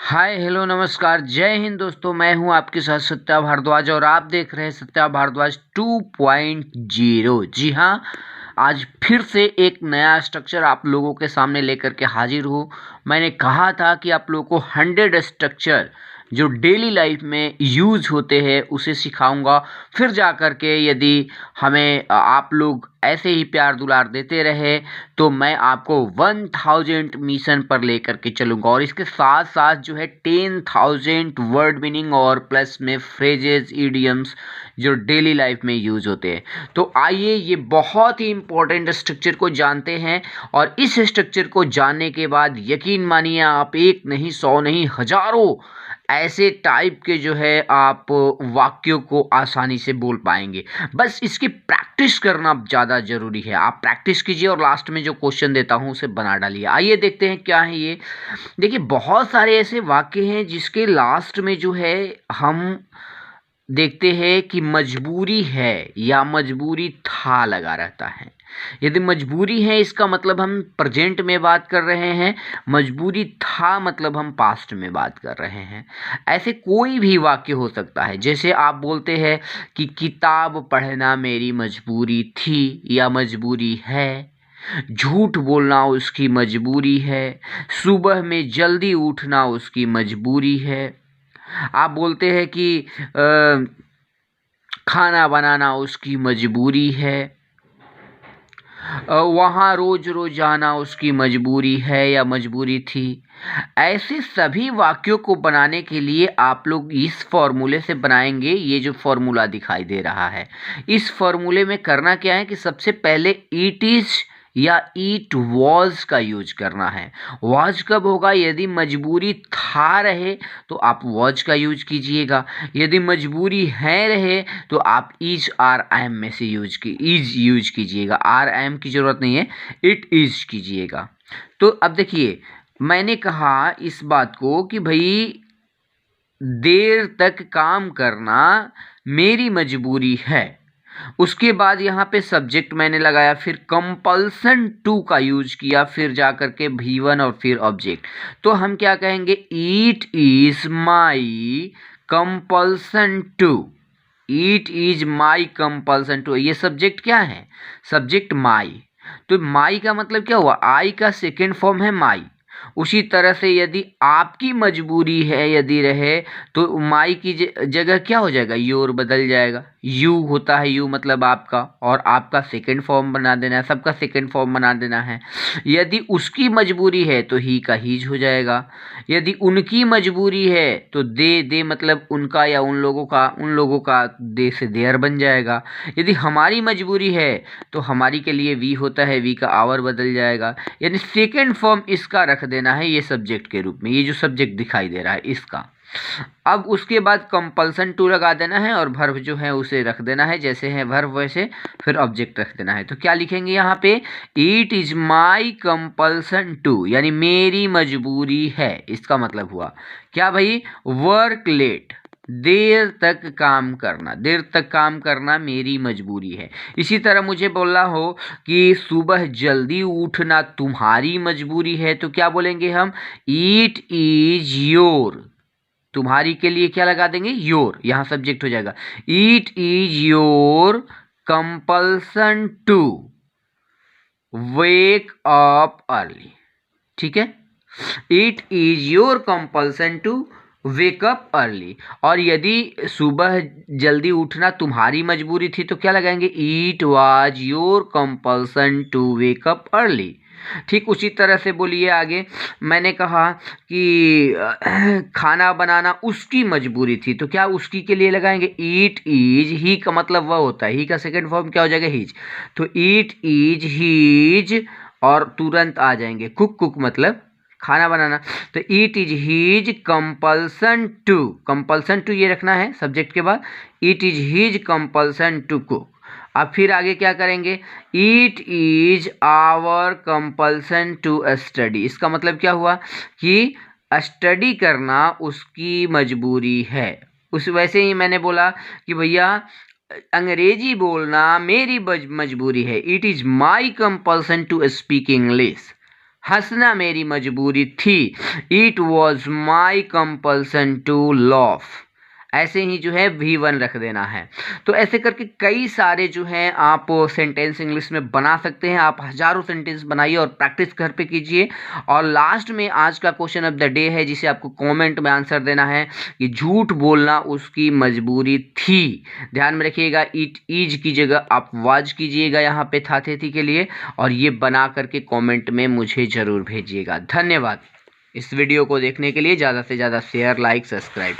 Hi hello नमस्कार जय हिंद दोस्तों। मैं हूं आपके साथ सत्या भारद्वाज और आप देख रहे हैं सत्या भारद्वाज 2.0। जी हाँ, आज फिर से एक नया स्ट्रक्चर आप लोगों के सामने लेकर के हाजिर हूँ। मैंने कहा था कि आप लोगों को 100 स्ट्रक्चर जो डेली लाइफ में यूज़ होते हैं उसे सिखाऊंगा। फिर जा कर के यदि हमें आप लोग ऐसे ही प्यार दुलार देते रहे तो मैं आपको 1000 मिशन पर लेकर के चलूँगा और इसके साथ साथ जो है 10,000 वर्ड मीनिंग और प्लस में फ्रेजेस इडियम्स जो डेली लाइफ में यूज़ होते हैं। तो आइए ये बहुत ही इम्पोर्टेंट स्ट्रक्चर को जानते हैं और इस स्ट्रक्चर को जानने के बाद यकीन मानिए आप एक नहीं 100 नहीं हजारों ऐसे टाइप के जो है आप वाक्यों को आसानी से बोल पाएंगे। बस इसकी प्रैक्टिस करना ज़्यादा ज़रूरी है। आप प्रैक्टिस कीजिए और लास्ट में जो क्वेश्चन देता हूँ उसे बना डालिए। आइए देखते हैं क्या है ये। देखिए बहुत सारे ऐसे वाक्य हैं जिसके लास्ट में जो है हम देखते हैं कि मजबूरी है या मजबूरी था लगा रहता है। यदि मजबूरी है इसका मतलब हम प्रेजेंट में बात कर रहे हैं, मजबूरी था मतलब हम पास्ट में बात कर रहे हैं। ऐसे कोई भी वाक्य हो सकता है। जैसे आप बोलते हैं कि किताब पढ़ना मेरी मजबूरी थी या मजबूरी है, झूठ बोलना उसकी मजबूरी है, सुबह में जल्दी उठना उसकी मजबूरी है। आप बोलते हैं कि खाना बनाना उसकी मजबूरी है, वहाँ रोज रोज जाना उसकी मजबूरी है या मजबूरी थी। ऐसे सभी वाक्यों को बनाने के लिए आप लोग इस फॉर्मूले से बनाएंगे। ये जो फॉर्मूला दिखाई दे रहा है, इस फॉर्मूले में करना क्या है कि सबसे पहले इट इज या इट वॉज का यूज करना है। वॉज कब होगा? यदि मजबूरी था रहे तो आप वॉज का यूज कीजिएगा। यदि मजबूरी है रहे तो आप इज आर एम में से इज यूज कीजिएगा। आर एम की जरूरत नहीं है, इट इज कीजिएगा। तो अब देखिए मैंने कहा इस बात को कि भाई देर तक काम करना मेरी मजबूरी है। उसके बाद यहाँ पे सब्जेक्ट मैंने लगाया, फिर कंपल्सन टू का यूज किया, फिर जा करके V1 और फिर ऑब्जेक्ट। तो हम क्या कहेंगे? It is my compulsion to. It is my compulsion to. ये सब्जेक्ट क्या है? Subject my. तो माई का मतलब क्या हुआ? आई का सेकेंड फॉर्म है माई। उसी तरह से यदि आपकी मजबूरी है यदि रहे तो माई की जगह क्या हो जाएगा? योर बदल जाएगा। यू होता है, यू मतलब आपका, और आपका सेकंड फॉर्म बना देना है, सबका सेकंड फॉर्म बना देना है। यदि उसकी मजबूरी है तो ही का हीज हो जाएगा। यदि उनकी मजबूरी है तो दे मतलब उनका या उन लोगों का दे से देयर बन जाएगा। यदि हमारी मजबूरी है तो हमारी के लिए वी होता है, वी का आवर बदल जाएगा। यानी सेकेंड फॉर्म इसका रख देना है ये सब्जेक्ट के रूप में, ये जो सब्जेक्ट दिखाई दे रहा है इसका। अब उसके बाद कंपल्सन टू लगा देना है और वर्ब जो है उसे रख देना है, जैसे है वर्ब वैसे फिर ऑब्जेक्ट रख देना है। तो क्या लिखेंगे यहाँ पे? It is my compulsion to, यानी मेरी मजबूरी है। इसका मतलब हुआ क्या भाई? वर्क लेट, देर तक काम करना। देर तक काम करना मेरी मजबूरी है। इसी तरह मुझे बोलना हो कि सुबह जल्दी उठना तुम्हारी मजबूरी है, तो क्या बोलेंगे हम? It is your. तुम्हारी के लिए क्या लगा देंगे? योर, यहां सब्जेक्ट हो जाएगा। It is your compulsion to wake up early. ठीक है, it is your compulsion to wake up early. और यदि सुबह जल्दी उठना तुम्हारी मजबूरी थी तो क्या लगाएंगे? It was your compulsion to wake up early. ठीक उसी तरह से बोलिए आगे। मैंने कहा कि खाना बनाना उसकी मजबूरी थी, तो क्या उसकी के लिए लगाएंगे? इट इज, ही का मतलब वह होता है, ही का सेकंड फॉर्म क्या हो जाएगा? हीज। तो इट इज हीज और तुरंत आ जाएंगे कुक मतलब खाना बनाना। तो it is his compulsion to, compulsion to ये रखना है सब्जेक्ट के बाद। It is his compulsion to cook. अब फिर आगे क्या करेंगे? It is our compulsion to study. इसका मतलब क्या हुआ कि स्टडी करना उसकी मजबूरी है। उस वैसे ही मैंने बोला कि भैया अंग्रेजी बोलना मेरी मजबूरी है। It is my compulsion to speak English. हंसना मेरी मजबूरी थी, it was my compulsion to laugh. ऐसे ही जो है V1 रख देना है। तो ऐसे करके कई सारे जो हैं आप सेंटेंस इंग्लिश में बना सकते हैं। आप हजारों सेंटेंस बनाइए और प्रैक्टिस घर पे कीजिए। और लास्ट में आज का क्वेश्चन ऑफ द डे है, जिसे आपको कमेंट में आंसर देना है कि झूठ बोलना उसकी मजबूरी थी। ध्यान में रखिएगा, इट इज की जगह आप वाज कीजिएगा यहाँ पे था थे थी के लिए, और ये बना करके कमेंट में मुझे जरूर भेजिएगा। धन्यवाद इस वीडियो को देखने के लिए। ज़्यादा से ज़्यादा शेयर, लाइक, सब्सक्राइब।